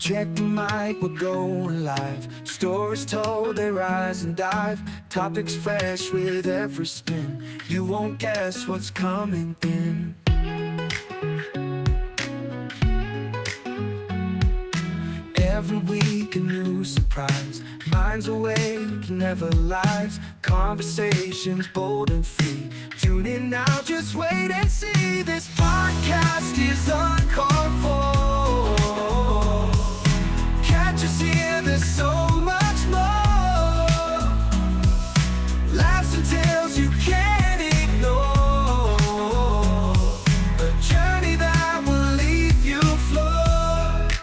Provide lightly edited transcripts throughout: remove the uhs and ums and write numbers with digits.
Check the mic, we're going live. Stories told, they rise and dive. Topics fresh with every spin. You won't guess what's coming in. Every week a new surprise. Minds awake, never lies. Conversations bold and free. Tune in now, just wait and see. This podcast is uncalled for. Catch us here, there's so much more. Laughs and tales you can't ignore. A journey that will leave you floored.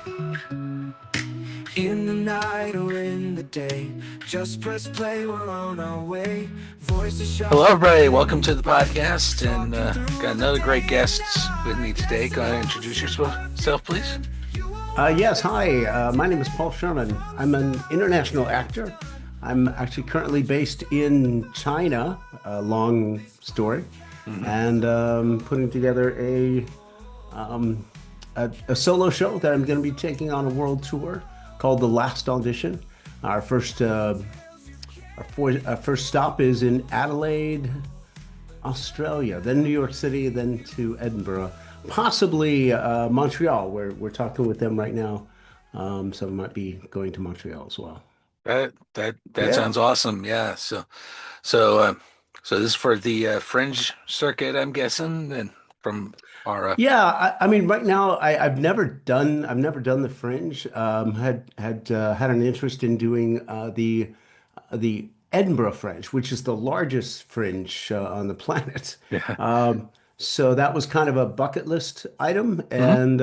In the night or in the day, just press play, we're on our way. Voices shout. Hello, everybody. Welcome to the podcast, and got another great guest with me today. Go ahead and introduce yourself, please. Yes, hi. My name is Paul Shearman. I'm an international actor. I'm actually currently based in China, a long story, and putting together a solo show that I'm going to be taking on a world tour called The Last Audition. Our first stop is in Adelaide, Australia, then New York City, then to Edinburgh. Possibly Montreal, where we're talking with them right now. So we might be going to Montreal as well. That sounds awesome. Yeah. So this is for the fringe circuit, I'm guessing, and from our Yeah, I mean, right now I've never done the Fringe. Had an interest in doing the Edinburgh Fringe, which is the largest Fringe on the planet. yeah. So that was kind of a bucket list item, and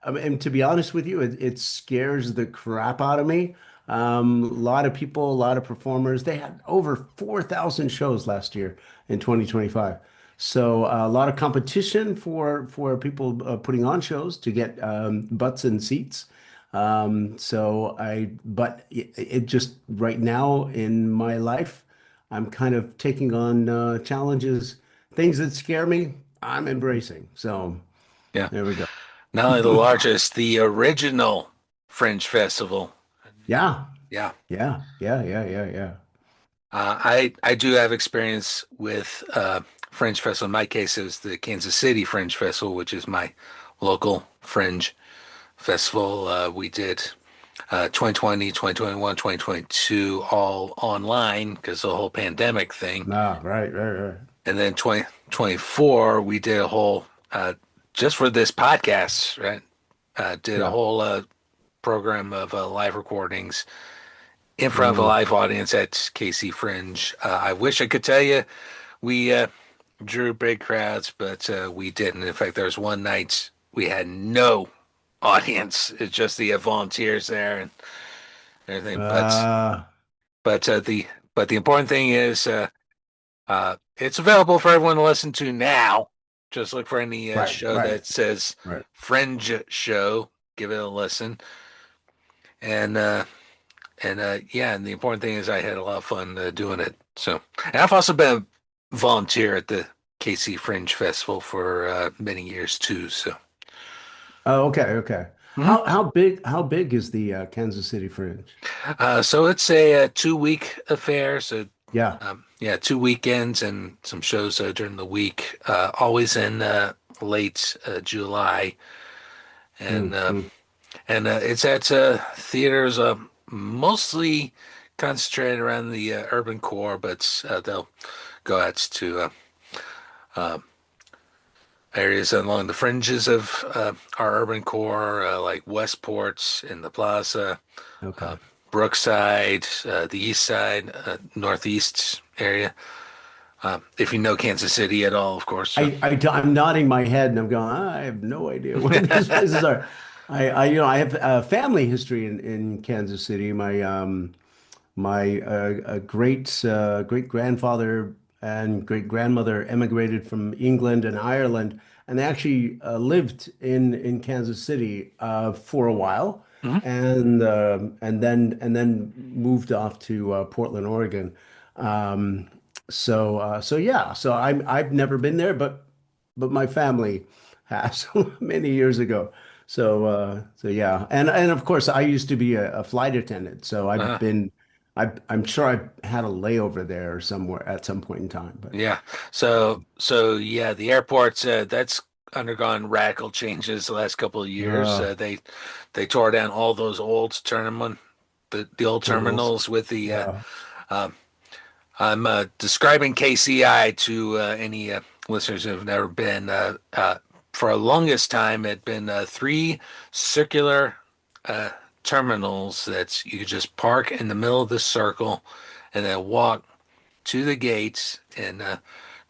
and to be honest with you, it scares the crap out of me. A lot of people, a lot of performers. They had over 4,000 shows last year in 2025. So a lot of competition for people putting on shows to get butts and seats. But it just right now in my life, I'm kind of taking on challenges. Things that scare me, I'm embracing. So Yeah. there we go. Not only the largest, the original Fringe Festival. Yeah, Yeah. yeah. I do have experience with Fringe Festival. In my case, it was the Kansas City Fringe Festival, which is my local Fringe Festival. We did 2020, 2021, 2022 all online because the whole pandemic thing. Ah, right. And then 2024, we did a whole, just for this podcast, right? Did a Yeah. whole program of live recordings in front of a live audience at KC Fringe. I wish I could tell you we drew big crowds, but we didn't. In fact, there was one night we had no audience. It's just the volunteers there and everything. Uh, But the important thing is it's available for everyone to listen to now. Just look for any show that says right. Fringe Show. Give it a listen. And yeah, and the important thing is I had a lot of fun doing it. So, and I've also been a volunteer at the KC Fringe Festival for many years too. So, Oh, okay. Mhm. How big is the Kansas City Fringe? so it's a 2 week affair. So, Yeah. yeah, 2 weekends and some shows during the week. Always in late July, and Mm. it's at theaters mostly concentrated around the urban core, but they'll go out to uh, areas along the fringes of our urban core, like Westport in the Plaza, Okay. Brookside, the East Side, Northeast area. If you know Kansas City at all, of course. I'm nodding my head and I'm going, I have no idea where these places are. I have a family history in Kansas City. My great grandfather and great grandmother emigrated from England and Ireland, and they actually lived in Kansas City for a while, Mhm. and then moved off to Portland, Oregon. So yeah, so I've never been there, but my family has many years ago. So yeah, and of course, I used to be a flight attendant, so I've Uh, been, I'm sure I've had a layover there somewhere at some point in time. But yeah. So yeah, the airport's that's undergone radical changes the last couple of years. uh, They tore down all those old the old terminals, terminals with the yeah. um, I'm describing KCI to any listeners who have never been. For a longest time, it had been three circular uh, terminals that you could just park in the middle of the circle and then walk to the gates and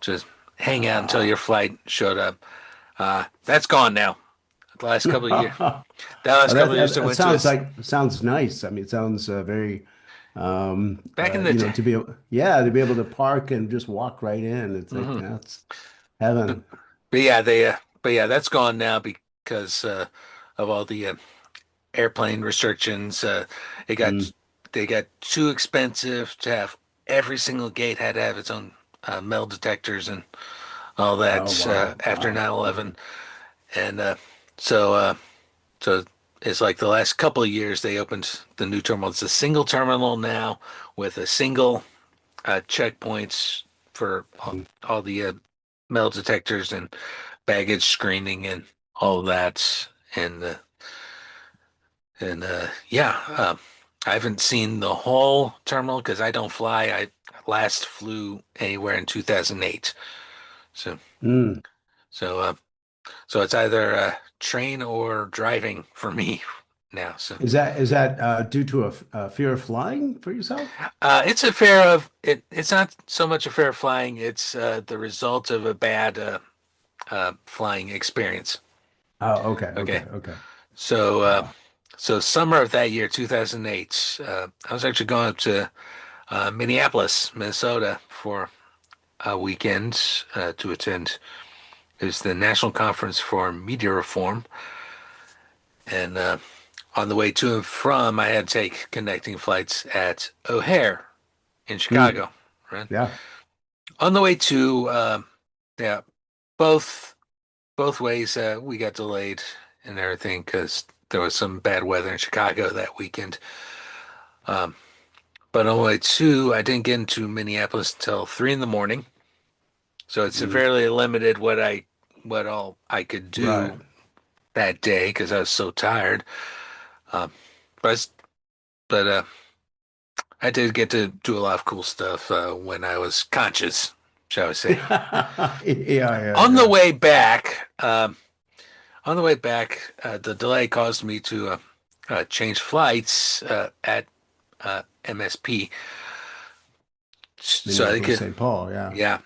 just hang out until your Ah. flight showed up. That's gone now. The last couple of years, That, that last couple of years, I that went to sounds this like sounds nice. I mean, it sounds very, back in the day. to be able, yeah, to be able to park and just walk right in. It's like Hmm. that's heaven. But yeah, but yeah, that's gone now because of all the airplane restrictions. It got Mm. they got too expensive to have every single gate had to have its own metal detectors and all Oh that wow, after wow. 9/11. And so so it's like the last couple of years they opened the new terminal. It's a single terminal now with a single checkpoints for Mm. all the metal detectors and baggage screening and all that. And yeah, I haven't seen the whole terminal because I don't fly. I last flew anywhere in 2008. So Mm. so so it's either train or driving for me now. So Is that due to a fear of flying for yourself? it's a fear of it. It's not so much a fear of flying. It's the result of a bad flying experience. Oh, okay, Okay. okay, okay. So, Wow. so summer of that year, 2008, I was actually going up to Minneapolis, Minnesota for a weekend to attend. It was the National Conference for Media Reform. And on the way to and from, I had to take connecting flights at O'Hare in Mm. Chicago, right? Yeah. On the way to, yeah, both both ways, we got delayed and everything because there was some bad weather in Chicago that weekend. Um, but on the way to, I didn't get into Minneapolis until 3 in the morning, so it Mm. severely limited what all I could Right. do that day because I was so tired. Um, but but I did get to do a lot of cool stuff when I was conscious, shall we say. Yeah, yeah, On the yeah. way back, the delay caused me to change flights at MSP, so I Minneapolis, could, St. Paul, yeah. yeah,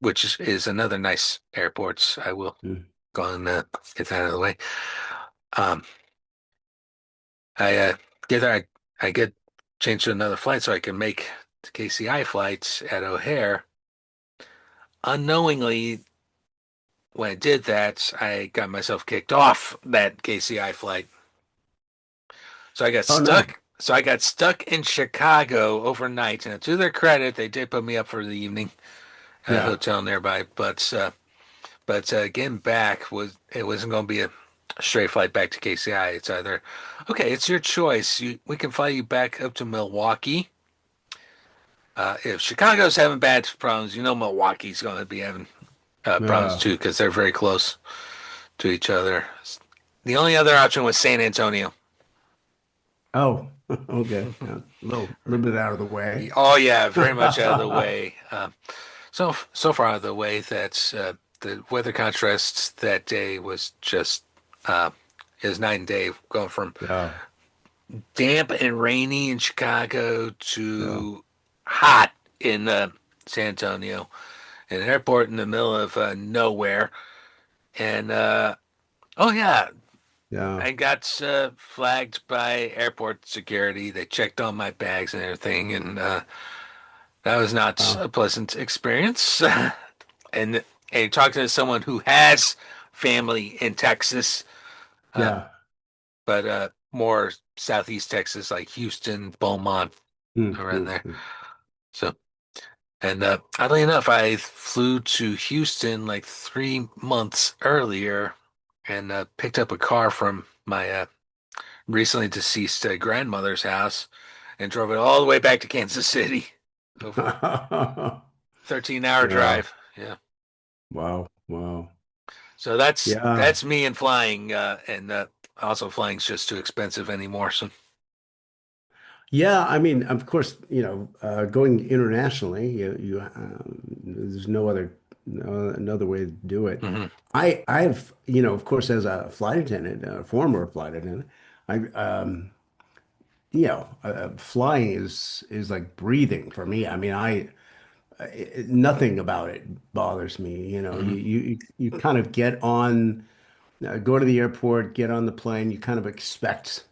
which is another nice airport. I will Mm. go and get that out of the way. Um, I get there, I get changed to another flight so I can make the KCI flights at O'Hare. Unknowingly, when I did that, I got myself kicked off that KCI flight. So I got Oh no. stuck. So I got stuck in Chicago overnight. And to their credit, they did put me up for the evening at a Yeah. hotel nearby. But getting back wasn't going to be a straight flight back to KCI. It's either okay, it's your choice. We can fly you back up to Milwaukee. If Chicago's having bad problems, you know Milwaukee's going to be having problems Yeah. too because they're very close to each other. The only other option was San Antonio. Oh, okay. Yeah. Little bit out of the way. Oh yeah, very much out of the way. So far out of the way that the weather contrast that day was just uh, is night and day, going from Yeah. damp and rainy in Chicago Yeah. to hot in San Antonio, an airport in the middle of nowhere. And oh yeah, Yeah. I got flagged by airport security. They checked all my bags and everything, and that was not Wow. a pleasant experience. and and talking to someone who has family in Texas, uh, Yeah. but more southeast Texas, like Houston, Beaumont, Mm, around mm, there. mm. So, and oddly enough, I flew to Houston like 3 months earlier and picked up a car from my recently deceased grandmother's house and drove it all the way back to Kansas City over Yeah. 13-hour drive. Yeah. Wow. Wow. So that's Yeah. that's me and flying, and also flying's just too expensive anymore. So, Yeah, I mean, of course, going internationally, there's another way to do it. mhm. I've, of course, as a flight attendant, a former flight attendant, I, flying is like breathing for me. I mean, nothing about it bothers me. Mhm. You kind of get on, go to the airport, get on the plane, you kind of expect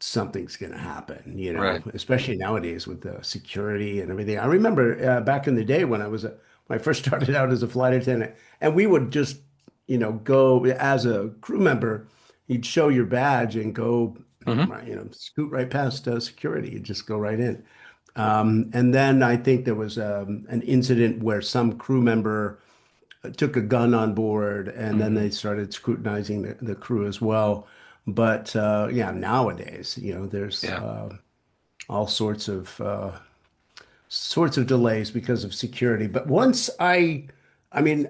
something's going to happen, Right. especially nowadays with the security and everything. I remember back in the day when I first started out as a flight attendant, and we would just, go as a crew member, you'd show your badge and go, Hmm. right, scoot right past security. You'd just go right in. And then I think there was an incident where some crew member took a gun on board, and then Hmm. they started scrutinizing the crew as well. But yeah, nowadays, there's Yeah. all sorts of delays because of security. But I mean,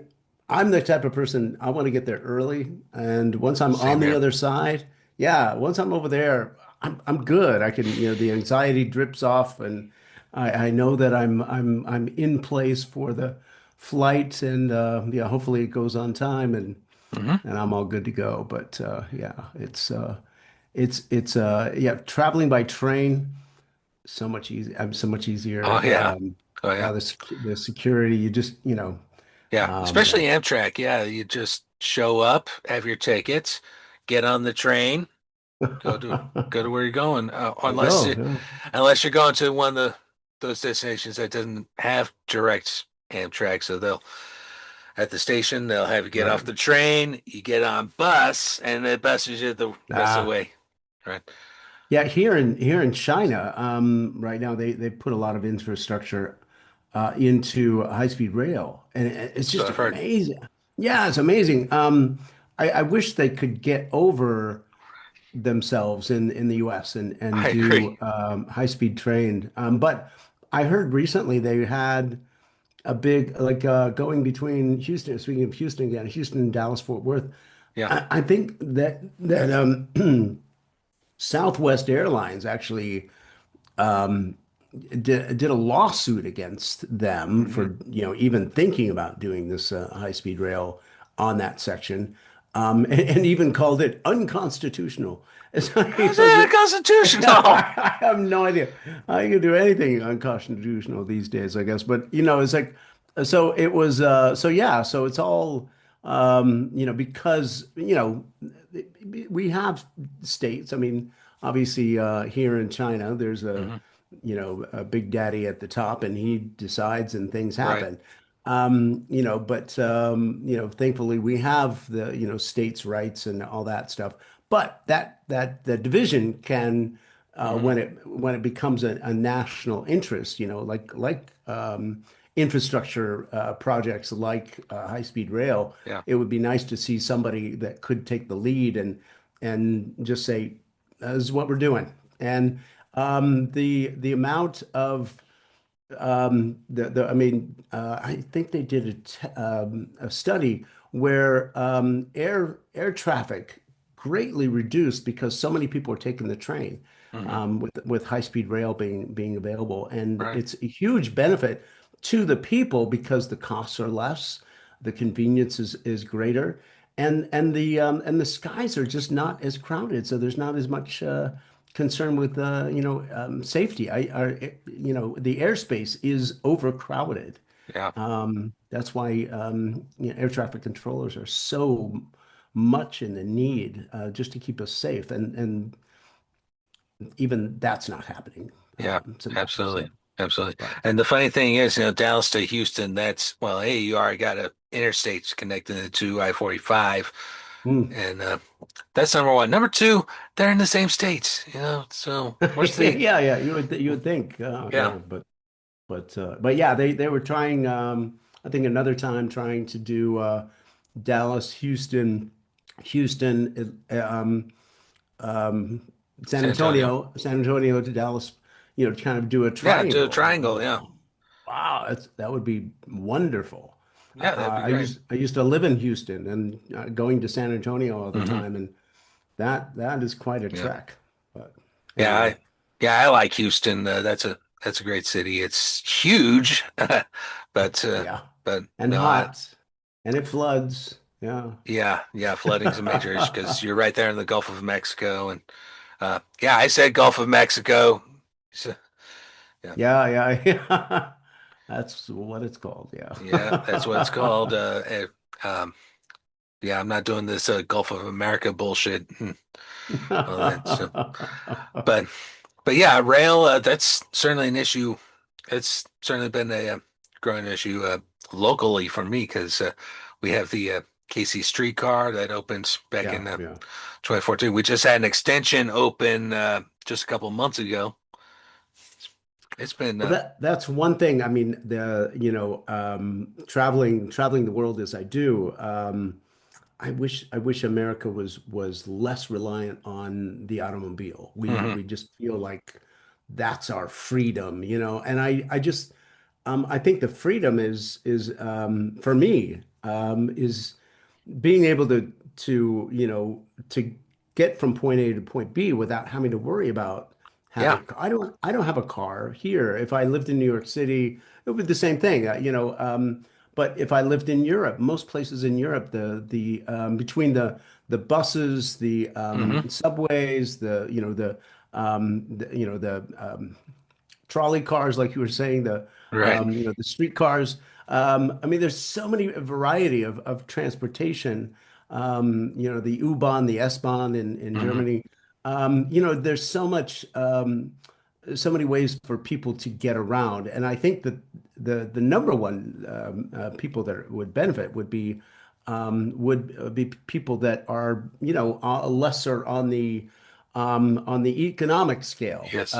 I'm the type of person I want to get there early, and once I'm on Same the here. other side, yeah, once I'm over there, I'm good. I can, the anxiety drips off, and I know that I'm in place for the flight, and yeah, hopefully it goes on time, Hmm. and I'm all good to go. But yeah, yeah, traveling by train so much easy. I'm so much Oh easier. yeah. Oh yeah. The security, you just, Yeah. yeah. Especially Amtrak. Yeah. You just show up, have your tickets, get on the train, go to where you're going. I go. Unless you're going to one of those destinations that doesn't have direct Amtrak, so they'll at the station they'll have you get off Right. the train, you get on bus, and the bus is you the rest of the Ah, way. Right. yeah. Here in China, right now they put a lot of infrastructure into high-speed rail, and it's So just I've heard. amazing. Yeah, it's amazing. I wish they could get over themselves in the US and I agree. do high-speed train. But I heard recently they had a big like going between Houston. Speaking of Houston again, Houston, Dallas, Fort Worth. Yeah. I think that Southwest Airlines actually did a lawsuit against them Hmm. for even thinking about doing this high-speed rail on that section, and even called it unconstitutional. He How's says that it. constitutional? I have no idea how you can do anything unconstitutional these days, I guess. But it's like, so it was. So yeah. So it's all because we have states. I mean, obviously, here in China, there's Hmm. a big daddy at the top, and he decides, and things Right. happen. But thankfully, we have the states' rights and all that stuff. But that the division can, Hmm. when it becomes a national interest, like infrastructure projects like high-speed rail, Yeah. it would be nice to see somebody that could take the lead and just say, "This is what we're doing." And the amount of I mean, I think they did a study where air traffic greatly reduced because so many people are taking the train, Hmm. with high-speed rail being available, and Right. it's a huge benefit to the people because the costs are less, the convenience is greater, and the skies are just not as crowded, so there's not as much concern with safety. The airspace is overcrowded. Yeah. That's why air traffic controllers are so much in the need just to keep us safe, and even that's not happening Yeah. so much. Absolutely. Absolutely. But And the funny thing is, Dallas to Houston, that's, well, hey, you already got a interstates connecting it to I-45. mm. And that's number one. Number two, they're in the same states, so what's the, Yeah, yeah, you would think, yeah. but yeah, they were trying. I think another time trying to do Dallas, Houston. Houston, um, San Antonio. San Antonio to Dallas, to kind of do a Yeah, do a triangle. And I'm triangle. like, Yeah, wow, that would be wonderful. yeah, that'd be I great. used to live in Houston and going to San Antonio all the Hmm. time, and that is quite a Yeah, trek. But yeah, anyway, I like Houston. That's a great city. It's huge, but yeah, but and no, hot, and it floods. Yeah. yeah, flooding's a major issue because you're right there in the Gulf of Mexico, and yeah, I said Gulf of Mexico. So, yeah, Yeah, yeah, yeah. That's what it's called. Yeah. yeah, that's what it's called. Yeah, I'm not doing this Gulf of America bullshit and all that. So, but but yeah, rail. That's certainly an issue. It's certainly been a growing issue locally for me because we have the KC streetcar that opened back Yeah, in yeah. 2014. We just had an extension open just a couple months ago. It's been Well, that's one thing. I mean, traveling the world as I do. I wish America was less reliant on the automobile. mhm. We just feel like that's our freedom, And I think the freedom is for me is being able to get from point A to point B without having to worry about Yeah, having. I don't have a car here. If I lived in New York City, it would be the same thing. But if I lived in Europe, most places in Europe, the between the buses, the hmm, subways, the trolley cars, like you were saying, right. the street cars. I mean, there's so many variety of transportation. The U-Bahn, the S-Bahn in Hmm. Germany. There's so many ways for people to get around, and I think that the number one people that would benefit would be people that are lesser on the economic scale. Yes.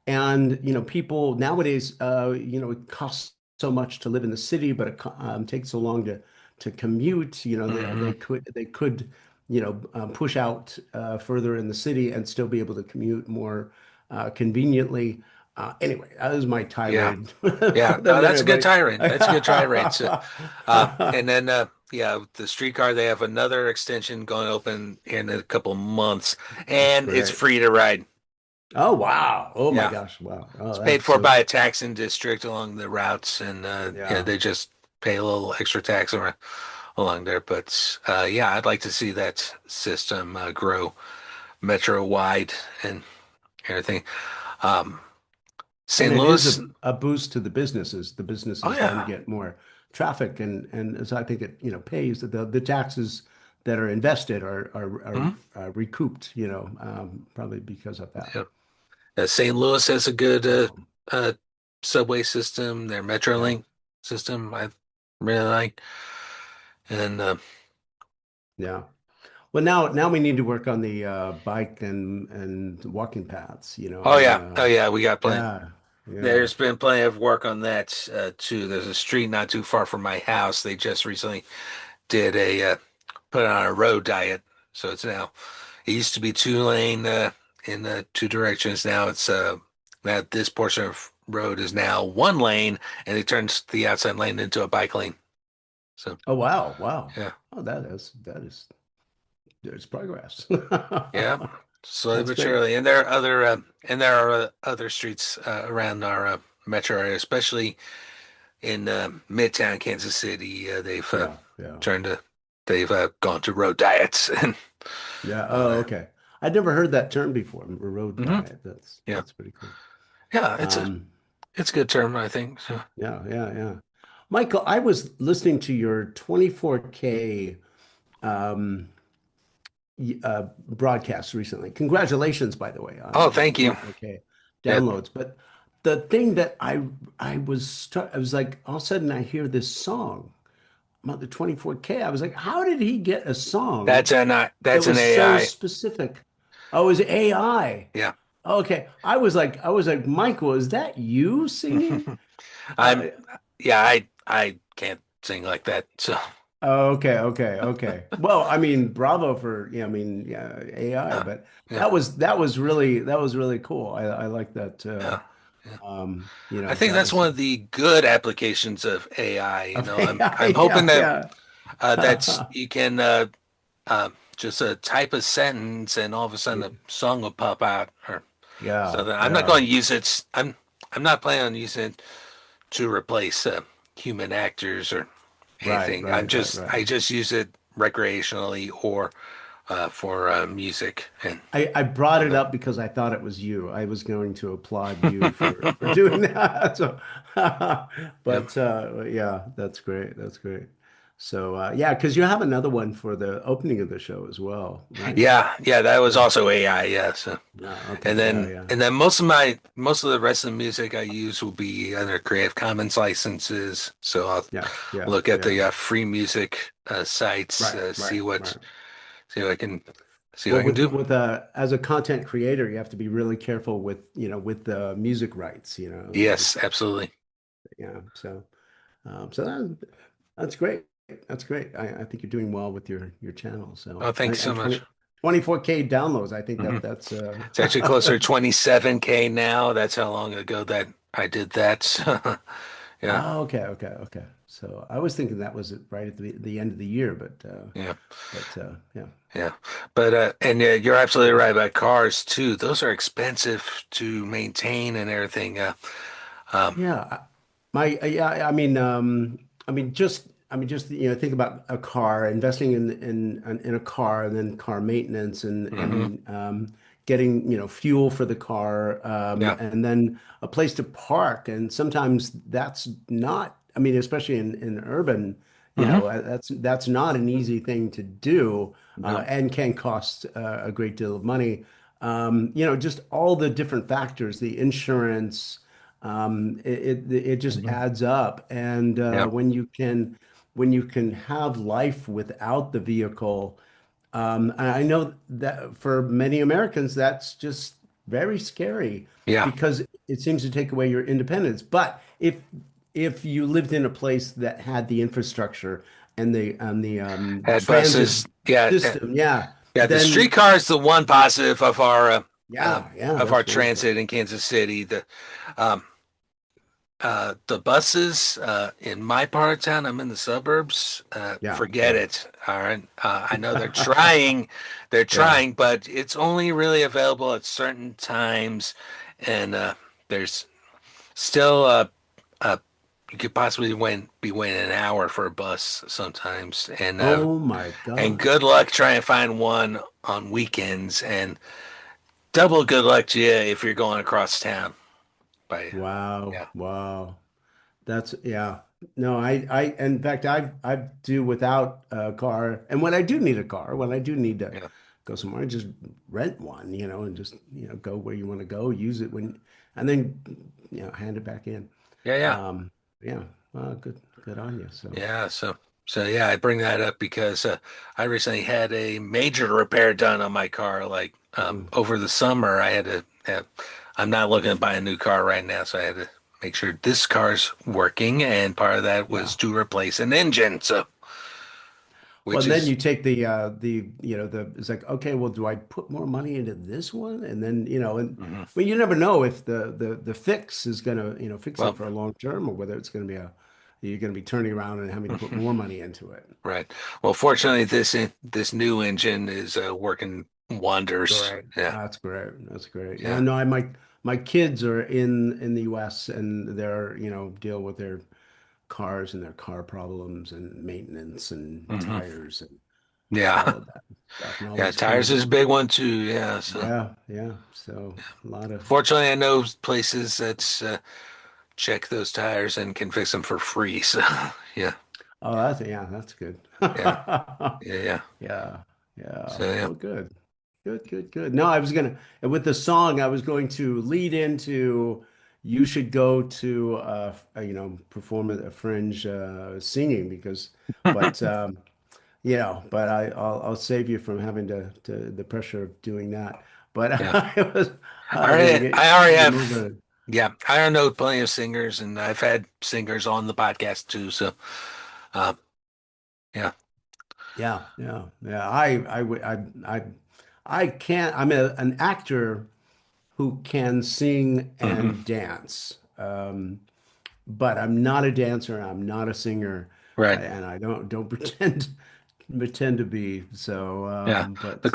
And people nowadays, it costs so much to live in the city, but it takes so long to commute. Hmm. They could push out further in the city and still be able to commute more conveniently. Anyway, that was my Yeah. tirade. Yeah. Let No, me that's a good everybody. tirade. That's a good tirade. So, and then yeah, the streetcar they have another extension going open in a couple months, That's and it's great. free to ride. Oh wow. Oh my Yeah. gosh. Wow. Oh, It's paid that's for so by a taxing district along the routes, and yeah, yeah. they just pay a little extra tax along there. But yeah, I'd like to see that system grow metro wide and everything. Um, And St. it is Louis, a boost to the businesses. The oh businesses then yeah. get more traffic, and as I think it pays the taxes that are invested Mhm. are recouped, probably because of that. Yeah. St. Louis has a good Um, uh, subway system. Their yeah, MetroLink system I really like. And yeah. Well, now we need to work on the bike and walking paths. oh yeah, oh yeah, we got plenty. Yeah, yeah. There's been plenty of work on that too. There's a street not too far from my house. They just recently did a put on a road diet, so it's now it used to be 2 lane in two directions. Now it's that this portion of road is now 1 lane, and it turns the outside lane into a bike lane. So Oh wow, wow. yeah, Oh, that is there's progress. yeah, slowly That's but great. surely. And there are other streets around our metro area, especially in Midtown Kansas City. They've Yeah, yeah. turned to they've gone to road diets and Yeah. all Oh, that. okay. I'd never heard that term before. A road Hmm. diet. That's Yeah, that's pretty cool. yeah, Um, it's a good term, I think. So, yeah, yeah, yeah. Michael, I was listening to your 24K um, broadcast recently. Congratulations, by the way, oh, on the thank you. 24K Yeah, downloads. But the thing that I was like, all of a sudden I hear this song about the 24K. I was like, how did he get a song that that's an was so AI. specific? Oh, it was AI. Yeah, Okay. I was like, Michael, is that you singing? Uh, I'm. Yeah, I can't sing like that. So Oh, okay, okay, okay. Well, I mean, bravo for, yeah, I mean, yeah, AI, Uh, but yeah, that was really cool. I like that yeah, yeah. I think that that's was one of the good applications of AI. You of know, I'm AI. hoping that Yeah, that's yeah. you can just type a sentence and all of a sudden a song will pop out. Or so Yeah, that I'm not yeah. going to use it. I'm not planning on using it to replace human actors or Right, anything. right, right, right. I just use it recreationally or for music and I brought you it know up because I thought it was you. I was going to applaud you for doing that. So, yeah. but yeah, that's great. That's great. So yeah, because you have another one for the opening of the show as well, right? Yeah, that was Yeah. also AI, yeah. So Yeah. Okay. Yeah. Yeah. and then most of the rest of the music I use will be under Creative Commons licenses. So I'll Yeah. Yeah. look at Yeah. the free music sites, Right. Right. Right. see what I can see what Well, I can do. with as a content creator, you have to be really careful with with the music rights. Yes, absolutely. Yeah. So. So that's great. That's great. I think you're doing well with your channel. So Oh, thanks so and much. 24K downloads. I think Hmm. that's It's actually closer to 27K now. That's how long ago that I did that. Yeah, oh, okay, okay, okay. So I was thinking that was right at the end of the year, yeah. yeah. Yeah, but and yeah, you're absolutely right about cars too. Those are expensive to maintain and everything. Um, Yeah, yeah, I mean, just think about a car, investing in a car, and then car maintenance, hmm and getting fuel for the car, yeah, and then a place to park. And sometimes that's not. I mean, especially in urban, hmm that's not an easy thing to do, no, and can cost a great deal of money. Just all the different factors, the insurance. It just hmm adds up. And yeah, when you can have life without the vehicle, and I know that for many Americans, that's just very scary yeah. because it seems to take away your independence. But if you lived in a place that had the infrastructure and the Had transit buses. Yeah, system, yeah, yeah. The then streetcar is the one positive yeah, of our that's wonderful. transit in Kansas City. Um, the buses in my part of town, I'm in the suburbs. Yeah, Forget yeah, it. All right. I know they're yeah. trying, but it's only really available at certain times, and there's still uh, you could possibly be waiting an hour for a bus sometimes, Oh my and God. good luck trying to find one on weekends, and double good luck to you if you're going across town. By Wow, yeah, wow. That's yeah. No, in fact I do without a car. And when I do need a car, when I do need to yeah, go somewhere, I just rent one, and just, go where you want to go, use it and then, hand it back in. yeah. Um, yeah. Well, good on you. So, Yeah, so yeah, I bring that up because I recently had a major repair done on my car. Like mm, over the summer, I had to have, I'm not looking to buy a new car right now, so I had to make sure this car's working, and part of that was yeah. to replace an engine. So, Well, which and then is you take the it's like, okay, well, do I put more money into this one? And then, mhm. well, you never know if the fix is gonna, fix it Well, for a long term, or whether it's gonna be you're gonna be turning around and having to put more money into it. right. Well, fortunately, this new engine is working wonders. Great. Yeah, That's great. That's great. Yeah, yeah. no, my kids are in the US, and they're, deal with their cars and their car problems and maintenance and hmm tires and all Yeah, of that stuff and all yeah. these Tires crazy. is a big one too. Yeah, so. Yeah, yeah. So a lot of Fortunately, I know places that check those tires and can fix them for free. So, yeah, yeah, that's good. yeah, yeah. Yeah, yeah. So, yeah, Well, good. Good, good, good. No, I was gonna with the song, I was going to lead into you should go to perform at a fringe singing because but but I'll save you from having to the pressure of doing that. But yeah. I was gonna I already get you have, moving. yeah, I already know plenty of singers, and I've had singers on the podcast too. So, uh, Yeah. Yeah. I can't. An actor who can sing Hmm. and dance. But I'm not a dancer. I'm not a singer, Right. and I don't pretend to be. So, Yeah. but um, The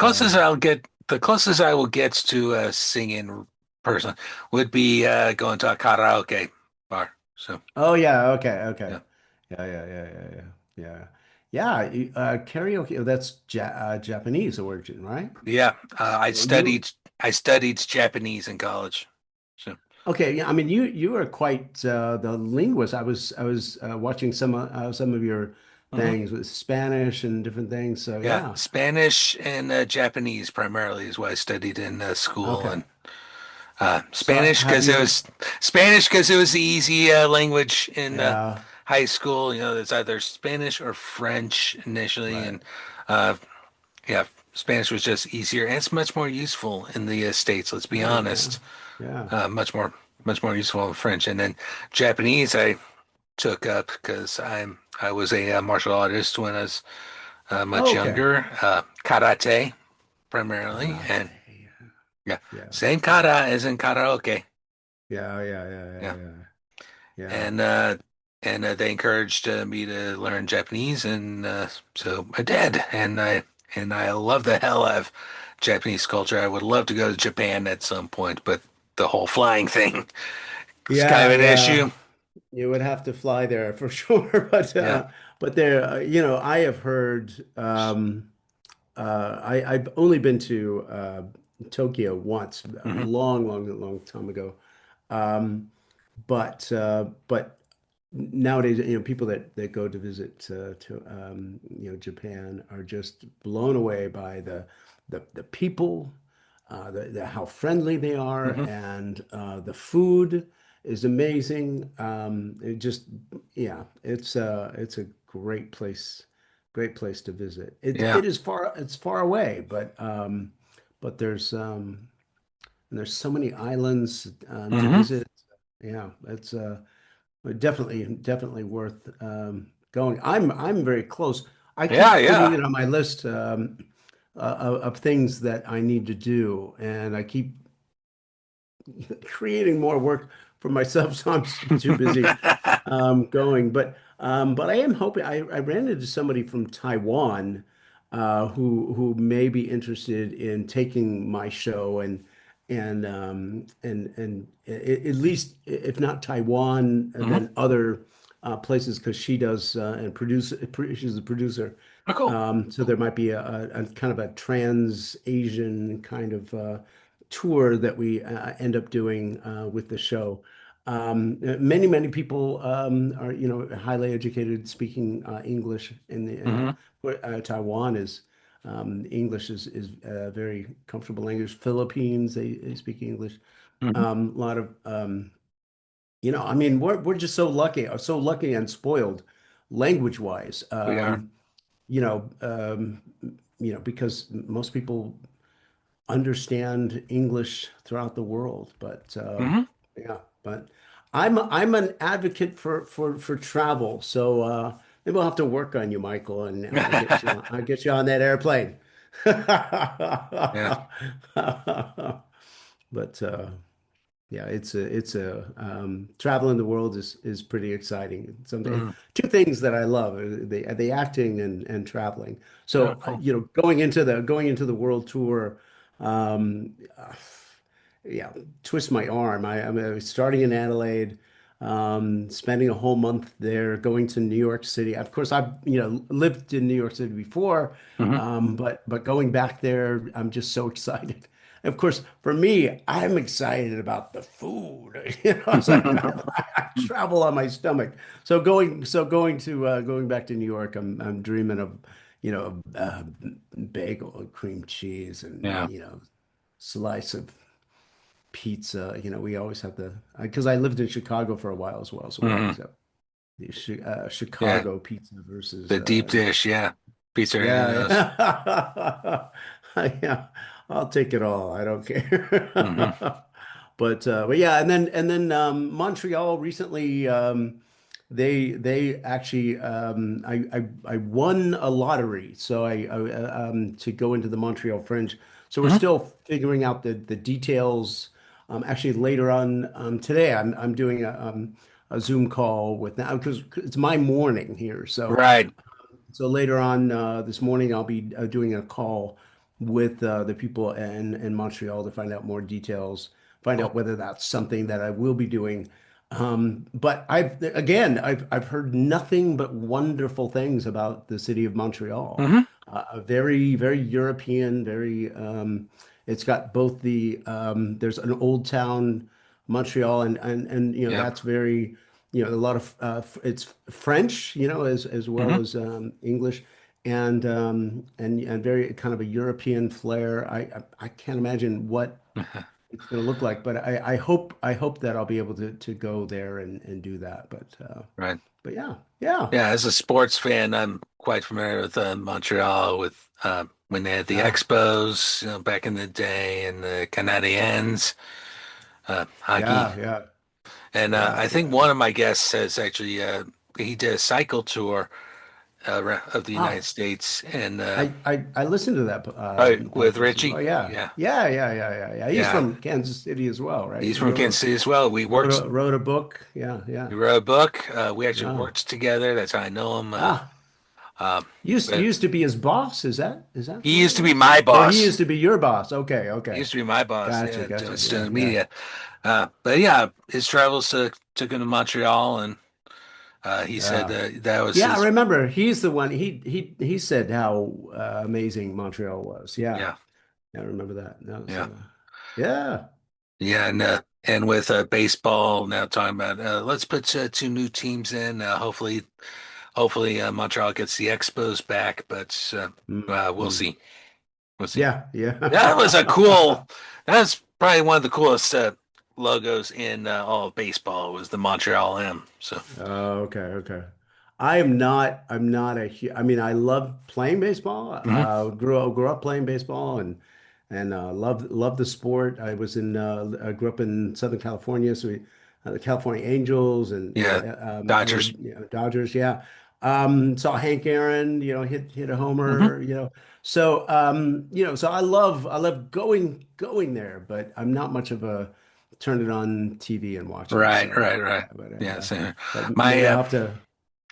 closest I will get to singing in person would be going to a karaoke bar. So, oh yeah, okay. yeah. Yeah. Yeah, karaoke, oh, that's Japanese origin, right? Yeah. You I studied Japanese in college. So, okay? Yeah, I mean, you are quite the linguist. I was watching some of your mhm. things with Spanish and different things. So Yeah, yeah, Spanish and Japanese primarily is what I studied in school, okay. and So have you? Spanish because it was the easy language in Yeah, high school. You know, it's either Spanish or French initially, right, and uh, yeah, Spanish was just easier and it's much more useful in the States. Let's be right, yeah, honest, yeah. much more useful in French, and then Japanese I took up because I was a martial artist when I was much Okay. younger, karate primarily, and Karate. yeah, Yeah, same yeah, kata as in karaoke. Yeah, yeah. and uh, and they encouraged me to learn Japanese, and so I did, and I love the hell out of Japanese culture. I would love to go to Japan at some point, but the whole flying thing is kind of Yeah, an yeah. issue. You would have to fly there for sure, Yeah. but there, I have heard. I've only been to Tokyo once, a Hmm. long time ago. Um, but nowadays, people that go to visit to Japan are just blown away by the people, how friendly they are, Hmm. and the food is amazing. It just yeah, it's a great place to visit. Yeah. It's far away, but there's so many islands to Hmm. visit. Yeah, it's definitely worth going. I'm very close. I Yeah. keep putting Yeah. it on my list of things that I need to do, and I keep creating more work for myself, so I'm too busy going. But I am hoping. I ran into somebody from Taiwan who may be interested in taking my show and at least if not Taiwan, Hmm. then other places because she does and she's a producer. Oh, cool. So there might be a kind of a trans-Asian kind of tour that we end up doing with the show. Many people are, highly educated speaking English in the Hmm. Taiwan is English is a very comfortable language. Philippines, they speak English. Hmm. A lot of I mean, we're just so lucky and spoiled language wise. We are. You know, um, because most people understand English throughout the world. But Hmm. yeah, but I'm an advocate for travel. So maybe we'll have to work on you, Michael, and I'll get you on that airplane. Yeah. But yeah, it's a traveling the world is pretty exciting. Someday, Hmm. two things that I love are the acting and traveling. Oh, So cool. going into the world tour, um, uh, yeah, twist my arm. I'm starting in Adelaide, spending a whole month there, going to New York City. Of course, I've lived in New York City before, Hmm. but going back there, I'm just so excited. Of course, for me, I'm excited about the food. It's like I travel on my stomach. Going back to New York, I'm dreaming of, bagel and cream cheese and Yeah. slice of pizza. We always have because I lived in Chicago for a while as well, so we Hmm. always have the Yeah. Chicago pizza versus The deep dish. Yeah. Pizza and yeah, those. yeah. Yeah, I'll take it all. I don't care. Hmm. But yeah, and then Montreal recently. they actually I won a lottery, so to go into the Montreal Fringe. So we're Mhm. still figuring out the details. Actually, later on today, I'm doing a Zoom call with now because it's my morning here. Right. So later on this morning, I'll be doing a call with the people in Montreal to find out more details, find Cool. out whether that's something that I will be doing. But I've heard nothing but wonderful things about the city of Montreal. Hmm. A very, very European, very it's got both there's an old town Montreal and Yeah. that's very a lot of it's French, as well Hmm. as English, and very kind of a European flair. I can't imagine what it's going to look like, but I hope that I'll be able to go there and do that. Right. But yeah, yeah, Yeah, as a sports fan, I'm quite familiar with Montreal with when they had the yeah, Expos, back in the day, and the Canadiens, hockey. yeah, yeah, And yeah, I think yeah. one of my guests has actually he did a cycle tour of the United Ah, States, and I listened to that with podcast as Richie. well. Yeah, Yeah, yeah, yeah, yeah, yeah, yeah. He's yeah, from Kansas City as well, right? he's He from Kansas City as well. We worked. wrote a book. Yeah, yeah, We wrote a book. We actually yeah. worked together. That's how I know him. Ah. Um, but Used to be his boss. Is that he what used it to be was? my Or he boss. used to be your boss. Okay, He okay. used to be my boss. Gotcha, Yeah, doing gotcha. Yeah, student yeah. media. But yeah, his travels took him to Montreal, and he said Yeah. that was Yeah, I his. remember. He's the one. He said how amazing Montreal was. Yeah. Yeah, Yeah, I remember that. That was yeah, yeah. yeah, and with baseball now talking about let's put two new teams in. Hopefully Montreal gets the Expos back, but we'll Mm. see. We'll see. Yeah, That was a cool. yeah. That's probably one of the coolest logos in all of baseball was the Montreal M. So Oh, okay, okay. I'm not I mean, I love playing baseball. mhm. Grew up playing baseball and love the sport. I grew up in Southern California, so the California Angels and Yeah, LA, Dodgers. Dodgers, yeah. Saw Hank Aaron, hit a Hmm. homer, so I love going there, but I'm not much of a turn it on TV and watch it. Right, So, right, right. Yeah, yeah, same here. but My maybe I'll have to.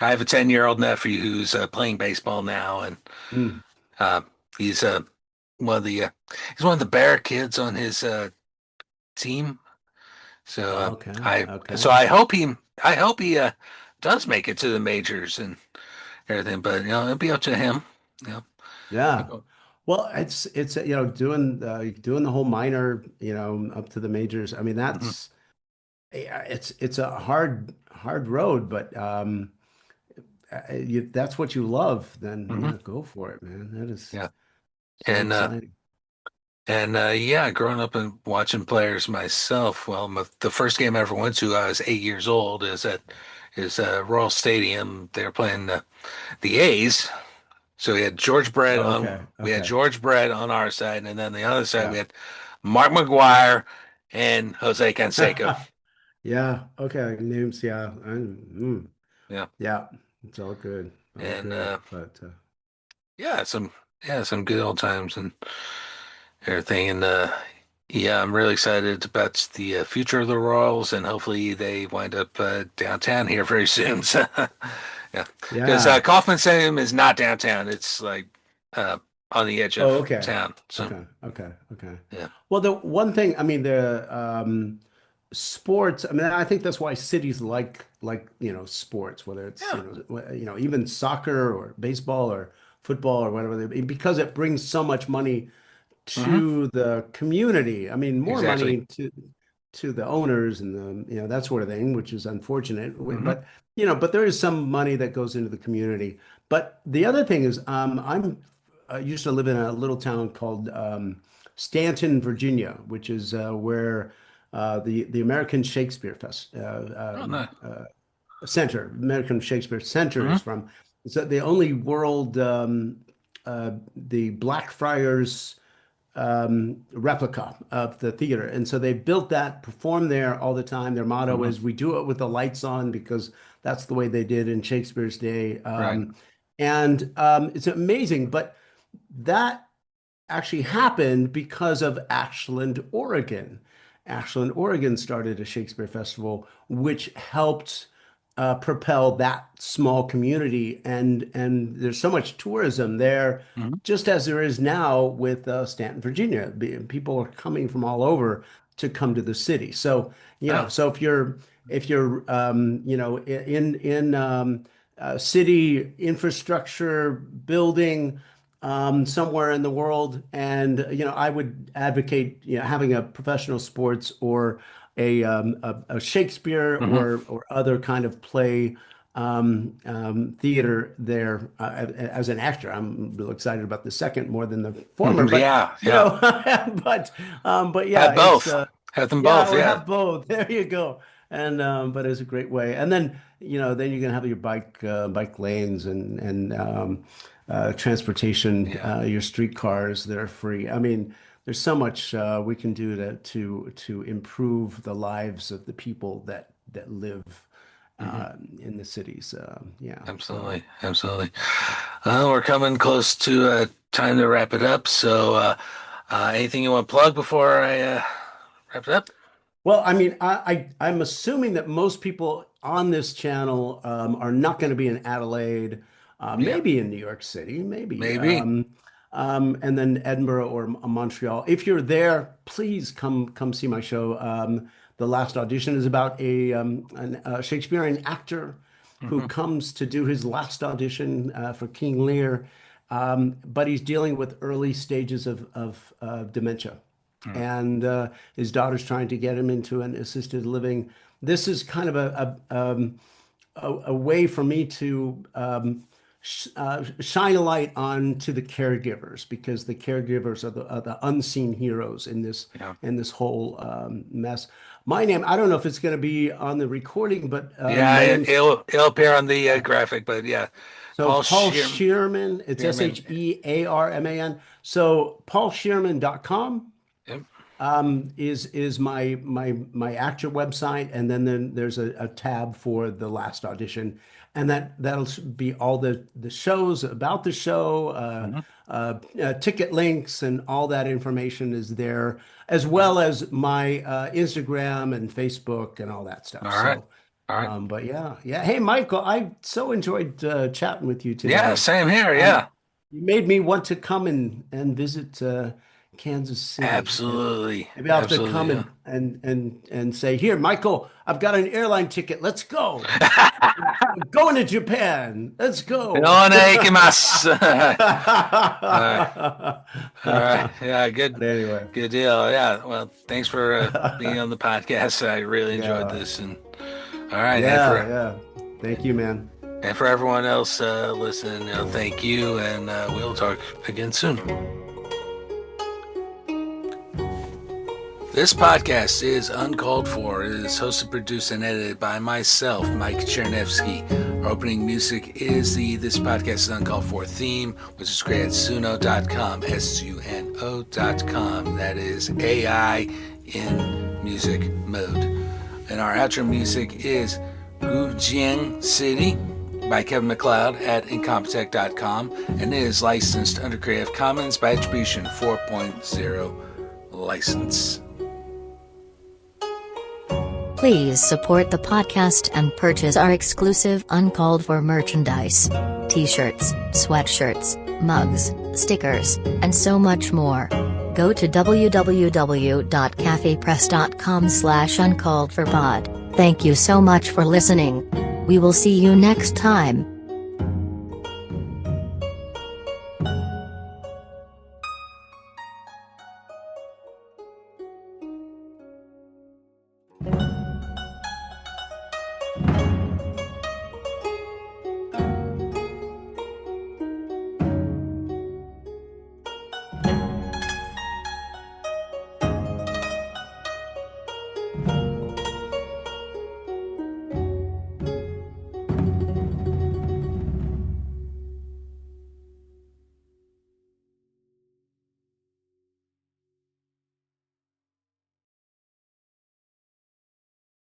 I have a 10-year-old nephew who's playing baseball now, and Mm. uh, he's one of the he's one of the bear kids on his team. So Okay, I so okay, I hope he does make it to the majors and everything, but it'll be up to him. You yeah. know. Well, it's doing the whole minor, up to the majors. I mean, Mhm. yeah, it's a hard road, but that's what you love, then Mhm. yeah, go for it, man. That is Yeah. so And exciting. yeah, growing up and watching players myself. Well, the first game I ever went to, I was 8 years old. Is Royal Stadium. They were playing the A's. So Okay, we had okay, George Brett on our side, and then the other side we yeah. had Mark McGuire and Jose Canseco. Yeah, okay, names, yeah. Yeah, Yeah, it's all and good. But yeah, some good old times and everything. And yeah, I'm really excited about the future of the Royals, and hopefully they wind up downtown here very soon. So, yeah, because yeah. Kauffman Stadium is not downtown; it's like uh, on the edge Oh, of okay. town. So, Okay. yeah, Well, the one thing, I mean, the sports, I mean, I think that's why cities sports, whether it's, yeah, even soccer or baseball or football or whatever, because it brings so much money hmm, to the community. I mean, more exactly. money to the owners and that sort of thing, which is unfortunate. Hmm. But there is some money that goes into the community. But the other thing is, I used to live in a little town called Stanton, Virginia, which is where the American Shakespeare Oh no. American Shakespeare Center Hmm. is from. It's the only world the Blackfriars. replica of the theater. And so they built that, perform there all the time. Their motto Hmm. is we do it with the lights on because that's the way they did in Shakespeare's day. Right. And it's amazing. But that actually happened because of Ashland, Oregon. Ashland, Oregon started a Shakespeare festival, which helped propel that small community. And there's so much tourism there, Hmm. just as there is now with Stanton, Virginia. People are coming from all over to come to the city. So, Oh. so if you're in city infrastructure building somewhere in the world. And, I would advocate, having a professional sports or a Shakespeare Hmm. or other kind of play theater there. As an actor, I'm real excited about the second more than the former, Hmm. but, Yeah. Yeah. but, yeah, Have it's, both. Have them yeah, both. or Yeah. have both. There you go. And but it's a great way. And then then you can have your bike lanes and transportation, Yeah. your streetcars that are free. I mean, there's so much we can do to improve the lives of the people that live Hmm. in the cities. Yeah. So. Absolutely. Absolutely. We're coming close to time to wrap it up. So, anything you want to plug before I wrap it up? Well, I mean, I'm assuming that most people on this channel are not going to be in Adelaide, Yeah. maybe in New York City, maybe, Maybe. and then Edinburgh or Montreal. If you're there, please come see my show. The last audition is about a Shakespearean actor who Hmm. comes to do his last audition for King Lear, but he's dealing with early stages of dementia and his daughter's trying to get him into an assisted living. This is kind of a way for me to shine a light on to the caregivers because the caregivers are the unseen heroes Yeah. in this whole mess. My name, I don't know if it's going to be on the recording, but Yeah. my name's It'll appear on the graphic, but yeah, so Paul Paul Shearman. Shearman. It's Shearman. Shearman. So paulshearman.com Yep. is my actor website, and then there's a tab for the last audition, and that'll be all the shows about the show, Hmm. ticket links, and all that information is there, as All well as my Instagram and Facebook and all that stuff. right. So, All right. but yeah, yeah. Hey, Michael, I so enjoyed chatting with you Yeah. today. Same here. Um, Yeah. you made me want to come and visit Kansas City. And Absolutely. maybe I'll have to Absolutely. come Yeah. and say, here, Michael, I've got an airline ticket. Let's go. I'm going to Japan. Let's go. お願いします. All right. All right. But Yeah. Good. anyway, Good deal. Yeah. Well, thanks for being on the podcast. I really enjoyed yeah, this. And all right. yeah, yeah. Thank you, man. And for everyone else listening, thank you. And we'll talk again soon. This podcast is Uncalled For. It is hosted, produced, and edited by myself, Mike Chernevsky. Our opening music is the This Podcast is Uncalled For theme, which is created at suno.com, suno.com. That is AI in music mode. And our outro music is Gujiang City by Kevin MacLeod at incompetech.com, and it is licensed under Creative Commons by Attribution 4.0 license. Please support the podcast and purchase our exclusive Uncalled For merchandise. T-shirts, sweatshirts, mugs, stickers, and so much more. Go to www.cafepress.com/uncalledforpod. Thank you so much for listening. We will see you next time.